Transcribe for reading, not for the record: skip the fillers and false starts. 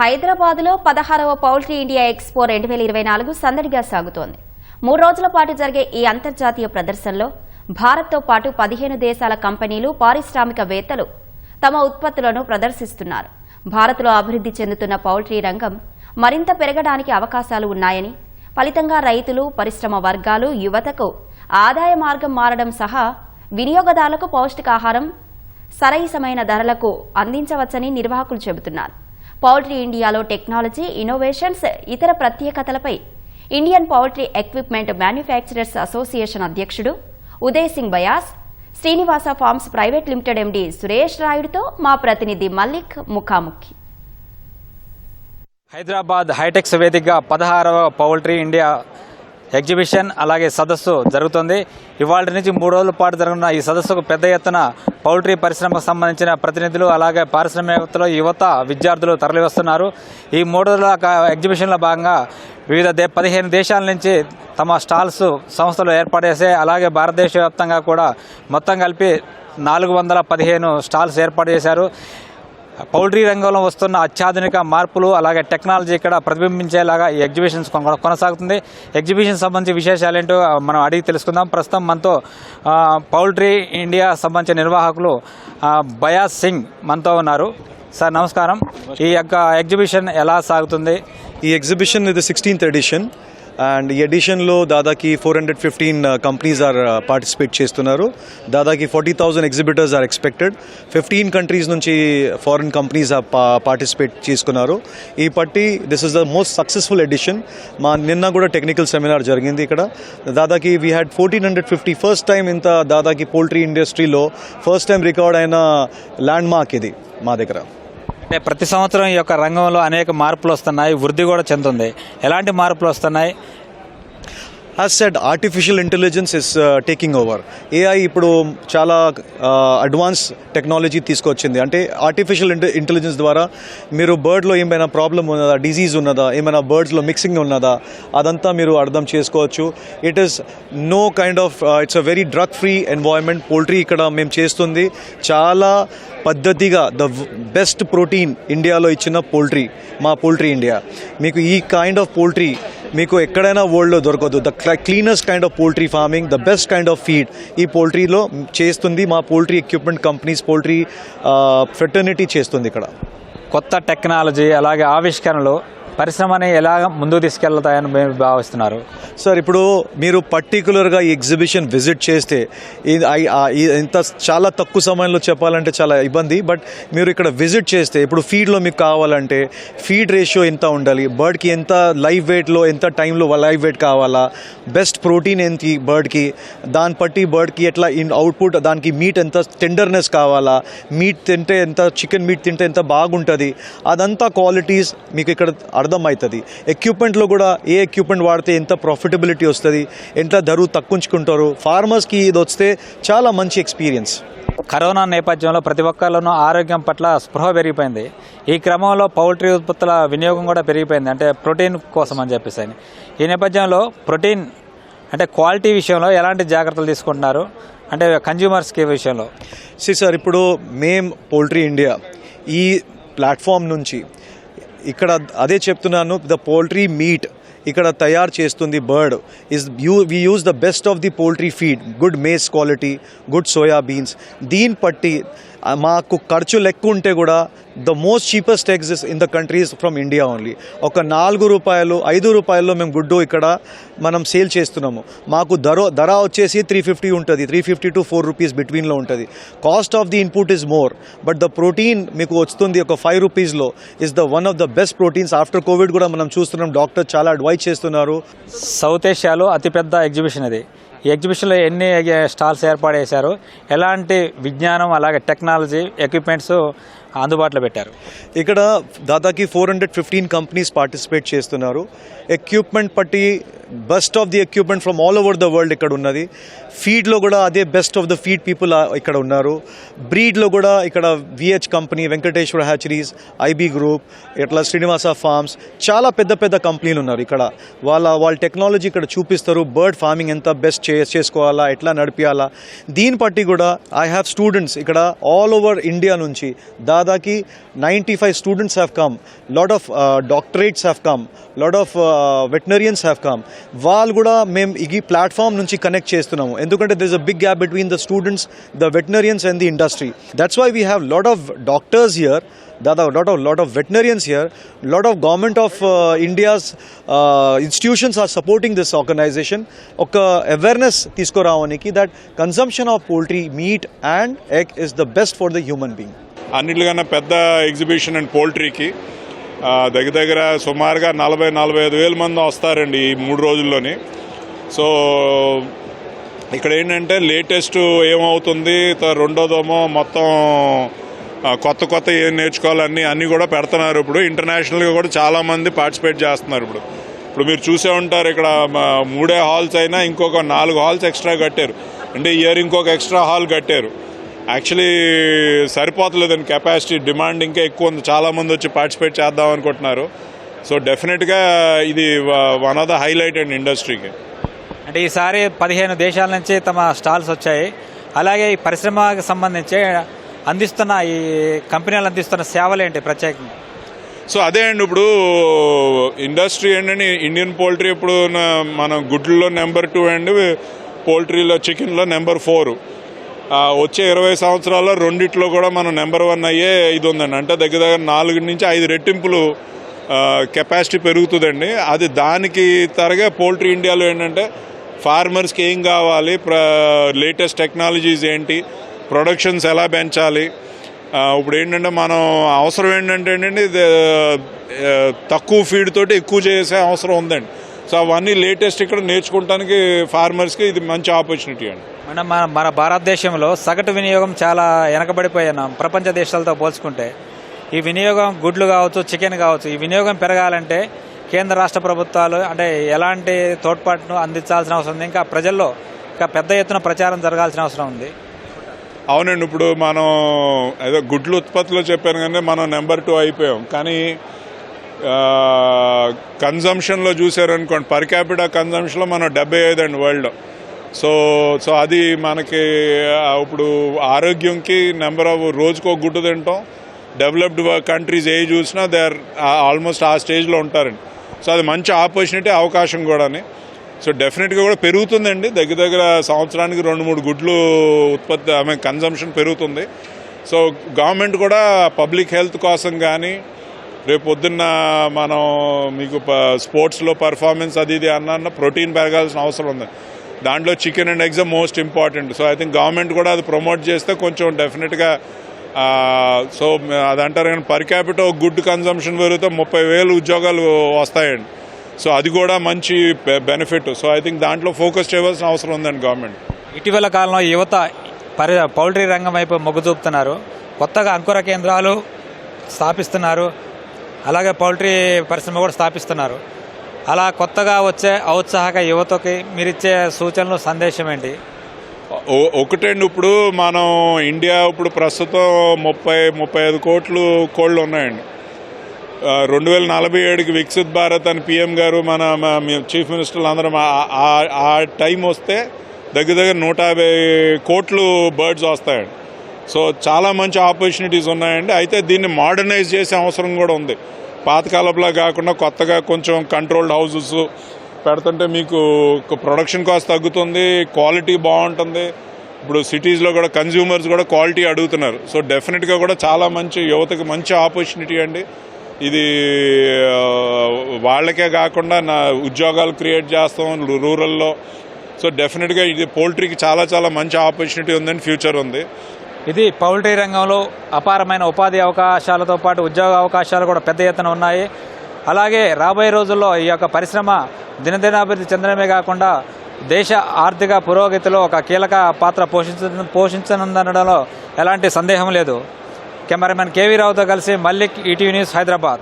హైదరాబాద్లో 16వ poultry India expo 2024 సందడిగా సాగుతోంది. 3 రోజుల పాటు జరిగే ఈ అంతర్జాతీయ ప్రదర్శనలో భారత్తో పాటు 15 దేశాల కంపెనీలు, పారిశ్రామికవేత్తలు తమ ఉత్పత్తులను ప్రదర్శిస్తున్నారు. భారత్లో అభివృద్ధి చెందుతున్న పౌల్ట్రీ రంగం మరింత పెరగడానికి అవకాశాలు ఉన్నాయని, ఫలితంగా రైతులు, పరిశ్రమ వర్గాలు, యువతకు ఆదాయ మార్గం మారడం సహా వినియోగదారులకు పౌష్టికాహారం సరైసమైన ధరలకు అందించవచ్చని నిర్వాహకులు చెబుతున్నారు. పౌల్ట్రీ ఇండియాలో టెక్నాలజీ, ఇన్నోవేషన్స్, ఇతర ప్రత్యేకతలపై Indian poultry equipment manufacturers association అధ్యక్షుడు Uday Singh Bayas, Srinivasa farms private limited MD Suresh రాయుడుతో మా ప్రతినిధి మల్లిక్ ముఖాముఖి. హైదరాబాద్ హైటెక్స్ వేదికగా 16వ పౌల్ట్రీ ఇండియా ఎగ్జిబిషన్ అలాగే సదస్సు జరుగుతుంది. ఇవాళ నుంచి 3 రోజుల పాటు జరగనున్న ఈ సదస్సుకు పెద్ద ఎత్తున పౌల్ట్రీ పరిశ్రమకు సంబంధించిన ప్రతినిధులు, అలాగే పారిశ్రామికవేత్తలు, యువత, విద్యార్థులు తరలివస్తున్నారు. ఈ 3 రోజుల ఎగ్జిబిషన్లో భాగంగా వివిధ 15 దేశాల నుంచి తమ స్టాల్స్ సంస్థలు ఏర్పాటు చేశాయి. అలాగే భారతదేశ వ్యాప్తంగా కూడా మొత్తం కలిపి 415 స్టాల్స్ ఏర్పాటు చేశారు. పౌల్ట్రీ రంగంలో వస్తున్న అత్యాధునిక మార్పులు, అలాగే టెక్నాలజీ ఇక్కడ ప్రతిబింబించేలాగా ఈ ఎగ్జిబిషన్స్ కొనసాగుతుంది. ఎగ్జిబిషన్ సంబంధించి విశేషాలు ఏంటో మనం అడిగి తెలుసుకుందాం. ప్రస్తుతం మనతో పౌల్ట్రీ ఇండియా సంబంధించిన నిర్వాహకులు బయాస్ సింగ్ మనతో ఉన్నారు. సార్ నమస్కారం. ఈ యొక్క ఎగ్జిబిషన్ ఎలా సాగుతుంది? ఈ ఎగ్జిబిషన్ ఇది 16th ఎడిషన్ అండ్ ఈ ఎడిషన్లో దాదాపు 415 కంపెనీస్ ఆర్ పార్టిసిపేట్ చేస్తున్నారు. దాదాపు 40,000 ఎగ్జిబిటర్స్ ఆర్ ఎక్స్పెక్టెడ్. 15 కంట్రీస్ నుంచి ఫారిన్ కంపెనీస్ పార్టిసిపేట్ చేసుకున్నారు. ఈ పట్టి this is the most successful edition. నిన్న కూడా టెక్నికల్ సెమినార్ జరిగింది ఇక్కడ. దాదాపు వీ హ్యాడ్ 1450 ఫస్ట్ టైం ఇంత దాదాపు పౌల్ట్రీ ఇండస్ట్రీలో ఫస్ట్ టైం రికార్డ్ అయిన ల్యాండ్ మార్క్ ఇది మా దగ్గర. అంటే ప్రతి సంవత్సరం ఈ యొక్క రంగంలో అనేక మార్పులు వస్తున్నాయి, వృద్ధి కూడా చెందుతుంది. ఎలాంటి మార్పులు వస్తున్నాయి? As said, artificial intelligence is taking over. AI ఇప్పుడు చాలా అడ్వాన్స్ టెక్నాలజీ తీసుకొచ్చింది. అంటే ఆర్టిఫిషియల్ ఇంటెలిజెన్స్ ద్వారా మీరు బర్డ్లో ఏమైనా ప్రాబ్లం ఉన్నదా, డిజీజ్ ఉన్నదా, ఏమైనా బర్డ్స్లో మిక్సింగ్ ఉన్నదా, అదంతా మీరు అర్థం చేసుకోవచ్చు. It is no kind of it's a very drug free environment. Poultry ఇక్కడ మేము చేస్తుంది చాలా పద్ధతిగా. ద బెస్ట్ ప్రోటీన్ ఇండియాలో ఇచ్చిన పోల్ట్రీ మా పౌల్ట్రీ ఇండియా. మీకు ఈ కైండ్ ఆఫ్ పోల్ట్రీ మీకు ఎక్కడైనా వరల్డ్లో దొరకదు. The cleanest kind of poultry farming, the best kind of feed ఈ పోల్ట్రీలో చేస్తుంది మా poultry equipment companies. Poultry fraternity చేస్తుంది ఇక్కడ. కొత్త టెక్నాలజీ అలాగే ఆవిష్కరణలు పరిశ్రమని ఎలా ముందుకు తీసుకెళ్తాయని మేము భావిస్తున్నారు. సార్, ఇప్పుడు మీరు పర్టికులర్గా ఈ ఎగ్జిబిషన్ విజిట్ చేస్తే ఇంత చాలా తక్కువ సమయంలో చెప్పాలంటే చాలా ఇబ్బంది. బట్ మీరు ఇక్కడ విజిట్ చేస్తే ఇప్పుడు ఫీడ్లో మీకు కావాలంటే ఫీడ్ రేషియో ఎంత ఉండాలి, బర్డ్కి ఎంత లైవ్ వెయిట్లో ఎంత టైంలో లైవ్ వెయిట్ కావాలా, బెస్ట్ ప్రోటీన్ ఎంత బర్డ్కి, దాన్ని బట్టి బర్డ్కి ఎట్లా అవుట్పుట్, దానికి మీట్ ఎంత టెండర్నెస్ కావాలా, మీట్ తింటే ఎంత, చికెన్ మీట్ తింటే ఎంత బాగుంటుంది, అదంతా క్వాలిటీస్ మీకు ఇక్కడ అర్థమవుతుంది. ఎక్విప్మెంట్లో కూడా ఏ ఎక్విప్మెంట్ వాడితే ఎంత ప్రాఫిటబిలిటీ వస్తుంది, ఎంత ధర తక్కువకుంటారు, ఫార్మర్స్కి ఇది వస్తే చాలా మంచి ఎక్స్పీరియన్స్. కరోనా నేపథ్యంలో ప్రతి ఒక్కరిలోనూ ఆరోగ్యం పట్ల స్పృహ పెరిగిపోయింది. ఈ క్రమంలో పౌల్ట్రీ ఉత్పత్తుల వినియోగం కూడా పెరిగిపోయింది, అంటే ప్రోటీన్ కోసం అని చెప్పేసి. ఈ నేపథ్యంలో ప్రోటీన్ అంటే క్వాలిటీ విషయంలో ఎలాంటి జాగ్రత్తలు తీసుకుంటున్నారు, అంటే కన్జ్యూమర్స్కి విషయంలో? సార్, ఇప్పుడు పౌల్ట్రీ ఇండియా ఈ ప్లాట్ఫామ్ నుంచి ఇక్కడ అదే చెప్తున్నాను, ద పౌల్ట్రీ మీట్ ఇక్కడ తయారు చేస్తుంది bird we use the best of the poultry feed, good maize quality, good soya beans. దీన్ని బట్టి మాకు ఖర్చు లెక్క ఉంటే కూడా the most cheapest eggs in the countries from India only. ఒక 4 రూపాయలు 5 రూపాయల్లో మేము గుడ్డు ఇక్కడ మనం సేల్ చేస్తున్నాము. మాకు ధర వచ్చేసి 350 ఉంటుంది, 350 to 4 రూపీస్ బిట్వీన్లో ఉంటుంది. Cost of the input is more, but the protein మీకు వస్తుంది ఒక 5 రూపీస్లో. Is the one of the best proteins. After Covid కూడా మనం చూస్తున్నాం, డాక్టర్ చాలా అడ్వైజ్ చేస్తున్నారు. సౌత్ ఏషియాలో అతిపెద్ద ఎగ్జిబిషన్ ఇది. ఈ ఎగ్జిబిషన్లో ఎన్ని స్టాల్స్ ఏర్పాటు చేశారు, ఎలాంటి విజ్ఞానం అలాగే టెక్నాలజీ ఎక్విప్మెంట్స్ అందుబాటులో పెట్టారు? ఇక్కడ దాదాపు 415 కంపెనీస్ పార్టిసిపేట్ చేస్తున్నారు. ఎక్విప్మెంట్ బట్టి best of the equipment from all over the world ఇక్కడ ఉన్నది. ఫీడ్లో కూడా అదే best of the feed people ఇక్కడ ఉన్నారు. బ్రీడ్లో కూడా ఇక్కడ VH company, Venkateshwara hatcheries, IB group, ఇట్లా శ్రీనివాస ఫార్మ్స్, చాలా పెద్ద పెద్ద కంపెనీలు ఉన్నారు ఇక్కడ. వాళ్ళ టెక్నాలజీ ఇక్కడ చూపిస్తారు. బర్డ్ ఫార్మింగ్ ఎంత బెస్ట్ చేసుకోవాలా, ఎట్లా నడిపియాలా. దీన్ని బట్టి కూడా ఐ హ్యావ్ స్టూడెంట్స్ ఇక్కడ ఆల్ ఓవర్ ఇండియా నుంచి దాదాపు 95 students have come, lot of doctorates have come, lot of veterinarians have come. వాళ్ళు కూడా మేము ఈ ప్లాట్ఫామ్ నుంచి కనెక్ట్ చేస్తున్నాము. ఎందుకంటే there is a big gap between the students, the veterinarians and the industry. That's why we have lot of doctors here, lot of veterinarians here, lot of government of India's institutions are supporting this organization. Oka awareness తీసుకురావడానికి that consumption of poultry meat and egg is the best for the human being. అన్నిటికన్నా పెద్ద exhibition and పోల్ట్రీకి దగ్గర సుమారుగా 40-45 వేల మంది వస్తారండి ఈ 3 రోజుల్లోని. So ఇక్కడ ఏంటంటే లేటెస్ట్ ఏమవుతుంది, రెండోదేమో మొత్తం కొత్త ఏం నేర్చుకోవాలని అన్నీ కూడా పెడుతున్నారు. ఇప్పుడు ఇంటర్నేషనల్గా కూడా చాలామంది పార్టిసిపేట్ చేస్తున్నారు. ఇప్పుడు మీరు చూసే ఉంటారు, ఇక్కడ 3 హాల్స్ అయినా ఇంకొక 4 హాల్స్ ఎక్స్ట్రా కట్టారు. అంటే ఇయర్ ఇంకొక ఎక్స్ట్రా హాల్ కట్టారు. యాక్చువల్లీ సరిపోతలేదండి కెపాసిటీ, డిమాండ్ ఇంకా ఎక్కువ ఉంది. చాలామంది వచ్చి పార్టిసిపేట్ చేద్దాం అనుకుంటున్నారు. సో డెఫినెట్గా ఇది వన్ ఆఫ్ ద హైలైట్ అండి ఇండస్ట్రీకి. అంటే ఈసారి 15 దేశాల నుంచి తమ స్టాల్స్ వచ్చాయి. అలాగే ఈ పరిశ్రమకు సంబంధించి అందిస్తున్న ఈ కంపెనీలు అందిస్తున్న సేవలు ఏంటి ప్రత్యేకంగా? సో అదే అండి, ఇప్పుడు ఇండస్ట్రీ ఏంటంటే ఇండియన్ పోల్ట్రీ ఇప్పుడు మన గుడ్లలో నెంబర్ 2 అండి, పోల్ట్రీలో చికెన్లో నెంబర్ 4. వచ్చే 20 సంవత్సరాల్లో రెండిట్లో కూడా మనం నెంబర్ 1 అయ్యే ఇది ఉందండి. అంటే దగ్గర 4 నుంచి 5 రెట్టింపులు కెపాసిటీ పెరుగుతుందండి. అది దానికి తరగా పోల్ట్రీ ఇండియాలో ఏంటంటే ఫార్మర్స్కి ఏం కావాలి, లేటెస్ట్ టెక్నాలజీస్ ఏంటి, ప్రొడక్షన్స్ ఎలా పెంచాలి. ఇప్పుడు ఏంటంటే మనం అవసరం ఏంటంటే అండి తక్కువ ఫీడ్ తోటి ఎక్కువ చేసే అవసరం ఉందండి. సో అవన్నీ లేటెస్ట్ ఇక్కడ నేర్చుకోవడానికి ఫార్మర్స్కి ఇది మంచి ఆపర్చునిటీ అండి. మన భారతదేశంలో సగటు వినియోగం చాలా వెనకబడిపోయినాం ప్రపంచ దేశాలతో పోల్చుకుంటే. ఈ వినియోగం గుడ్లు కావచ్చు, చికెన్ కావచ్చు, ఈ వినియోగం పెరగాలంటే కేంద్ర రాష్ట్ర ప్రభుత్వాలు అంటే ఎలాంటి తోడ్పాటును అందించాల్సిన అవసరం ఉంది. ఇంకా ప్రజల్లో ఇంకా పెద్ద ఎత్తున ప్రచారం జరగాల్సిన అవసరం ఉంది. అవునండి, ఇప్పుడు మనం ఏదో గుడ్లు ఉత్పత్తిలో చెప్పాను కానీ మనం నెంబర్ 2 అయిపోయాం. కానీ కన్జంప్షన్లో చూసారనుకోండి, పర్ క్యాపిటల్ కన్జంప్షన్లో మనం 75 అండి వరల్డ్లో. సో అది మనకి ఇప్పుడు ఆరోగ్యంకి నెంబర్ ఆఫ్ రోజుకో గుడ్డు తింటాం. డెవలప్డ్ కంట్రీస్ ఏ చూసినా దే ఆర్ ఆల్మోస్ట్ ఆ స్టేజ్లో ఉంటారండి. సో అది మంచి ఆపర్చునిటీ, అవకాశం కూడాని. సో డెఫినెట్గా కూడా పెరుగుతుందండి. దగ్గర సంవత్సరానికి 2-3 గుడ్లు ఉత్పత్తి కన్జంప్షన్ పెరుగుతుంది. సో గవర్నమెంట్ కూడా పబ్లిక్ హెల్త్ కోసం కానీ, రేపు పొద్దున్న మనం మీకు స్పోర్ట్స్లో పర్ఫార్మెన్స్ అది ఇది అన్న ప్రోటీన్ పెరగాల్సిన అవసరం ఉంది. దాంట్లో chicken and eggs most important. So I think government కూడా అది ప్రమోట్ చేస్తే కొంచెం డెఫినెట్గా సో అది అంటారు కానీ పర్ క్యాపిటల్ గుడ్ కన్జంప్షన్ పెరిగితే 30,000 ఉద్యోగాలు వస్తాయండి. సో అది కూడా మంచి బెనిఫిట్. సో ఐ థింక్ దాంట్లో ఫోకస్ చేయవలసిన అవసరం ఉందండి గవర్నమెంట్. ఇటీవల కాలంలో యువత పౌల్ట్రీ రంగం వైపు మొగ్గు చూపుతున్నారు. కొత్తగా అంకుర కేంద్రాలు స్థాపిస్తున్నారు. అలాగే పౌల్ట్రీ పరిశ్రమ కూడా స్థాపిస్తున్నారు. అలా కొత్తగా వచ్చే ఔత్సాహక యువతకి మీరిచ్చే సూచనలు, సందేశం ఏంటి? ఒకటండి, ఇప్పుడు మనం ఇండియా ఇప్పుడు ప్రస్తుతం 30-35 కోట్లు కోళ్ళు ఉన్నాయండి. 2047కి వికసిత్ భారత్ అని పిఎం గారు మన చీఫ్ మినిస్టర్లు అందరం ఆ టైం వస్తే దగ్గర 150 కోట్లు బర్డ్స్ వస్తాయండి. సో చాలా మంచి ఆపర్చునిటీస్ ఉన్నాయండి. అయితే దీన్ని మోడర్నైజ్ చేసే అవసరం కూడా ఉంది. పాతకాలంలా కాకుండా కొత్తగా కొంచెం కంట్రోల్డ్ హౌసెస్ పెడుతుంటే మీకు ప్రొడక్షన్ కాస్ట్ తగ్గుతుంది, క్వాలిటీ బాగుంటుంది. ఇప్పుడు సిటీస్లో కూడా కన్జ్యూమర్స్ కూడా క్వాలిటీ అడుగుతున్నారు. సో డెఫినెట్గా కూడా చాలా మంచి యువతకి మంచి ఆపర్చునిటీ అండి ఇది. వాళ్ళకే కాకుండా ఉద్యోగాలు క్రియేట్ చేస్తాం రూరల్లో. సో డెఫినెట్గా ఇది పోల్ట్రీకి చాలా చాలా మంచి ఆపర్చునిటీ ఉందండి, ఫ్యూచర్ ఉంది. ఇది పౌల్ట్రీ రంగంలో అపారమైన ఉపాధి అవకాశాలతో పాటు ఉద్యోగ అవకాశాలు కూడా పెద్ద ఎత్తున ఉన్నాయి. అలాగే రాబోయే రోజుల్లో ఈ యొక్క పరిశ్రమ దినదినాభివృద్ధి చెందడమే కాకుండా దేశ ఆర్థిక పురోగతిలో ఒక కీలక పాత్ర పోషించనుందనడంలో ఎలాంటి సందేహం లేదు. కెమెరామెన్ కేవీ రావుతో కలిసి మల్లిక్, ఈటీవీ న్యూస్, హైదరాబాద్.